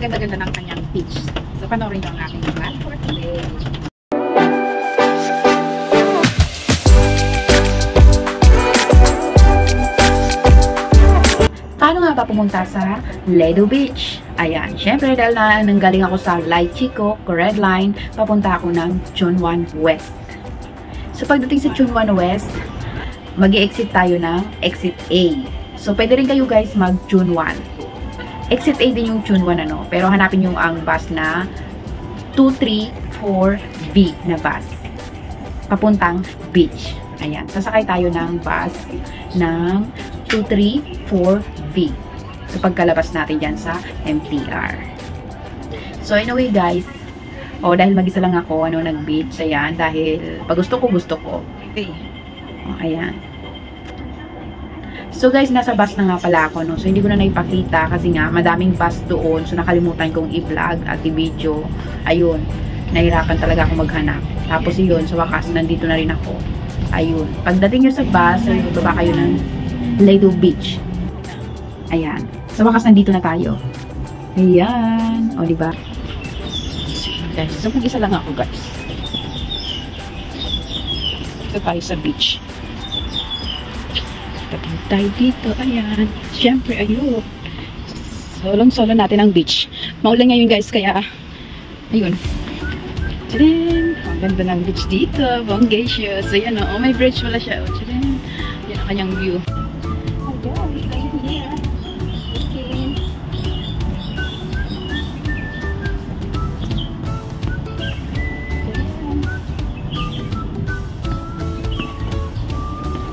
Ganda-ganda ng kanyang beach. So, panoorin nyo ang aking vlog for today. Paano nga ba pumunta sa Ledo Beach? Ayan, syempre dahil nanggaling ako sa Light Chico, Red Line, papunta ako ng Chunwan West. So, pagdating sa Chunwan West, mag-i-exit tayo ng exit A. So, pwede rin kayo guys mag-Chunwan. Exit A din yung Chunwan, ano? Pero hanapin yung ang bus na 234V na bus. Papuntang beach. Ayan. Sasakay tayo ng bus ng 234V. So, pagkalabas natin dyan sa MTR. So, anyway guys, dahil mag-isa lang ako, nag-beach. Ayan, dahil pag gusto ko. Okay. Ayan. So guys, nasa bus na nga pala ako, no? So hindi ko na naipakita kasi nga madaming bus doon. So nakalimutan kong i-vlog at i-video. Ayun, nahirapan talaga ako maghanap. Tapos yun, sa wakas, nandito na rin ako. Ayun, pagdating nyo sa bus, ay baba kayo ng Ledo Beach. Ayan, sa wakas nandito na tayo. Ayan, o diba? Guys, so mag-isa lang ako guys. Ito tayo sa beach. Tapos tayo dito, ayan. Siyempre, ayun. Solong-solo natin ang beach. Maulan ngayon guys, kaya, ayun. Tadaan! Ang ganda ng beach dito. Bongacious. Ayan o, may bridge wala siya. Tadaan! Yan ang kanyang view.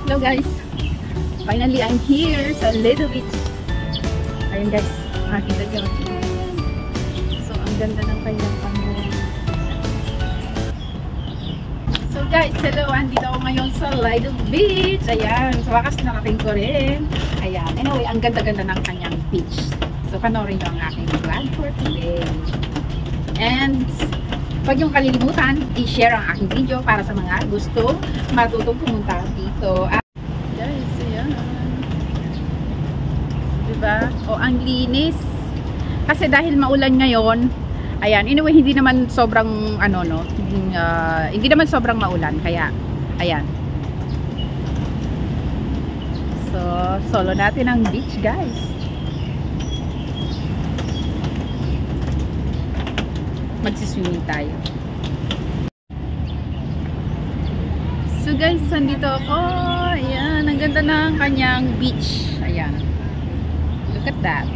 Hello guys! Finally, I'm here sa Ledo Beach. Ayun guys, makikita nyo. So, ang ganda ng kanyang panahon. So guys, hello! Andito ako ngayon sa Ledo Beach. Ayan, sa wakas nakating ko rin. Ayan, anyway, ang ganda-ganda ng kanyang beach. So, panoorin nyo ang aking vlog for today. And, huwag yung kalilimutan, i-share ang aking video para sa mga gusto matutong pumunta dito. Diba? O, ang linis. Kasi dahil maulan ngayon, ayan, anyway, hindi naman sobrang, hindi naman sobrang maulan, kaya, ayan. So, solo natin ang beach, guys. Magsiswimming tayo. So, guys, nandito ako. Ayan, ang ganda ng kanyang beach. Ayan. Look at that.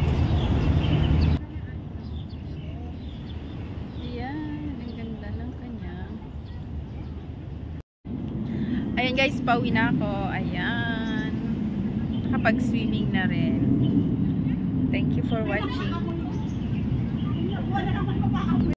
Ayan, ang ganda ng kanya. Ayan guys, pauwi na ako. Ayan. Nakapag-swimming na rin. Thank you for watching.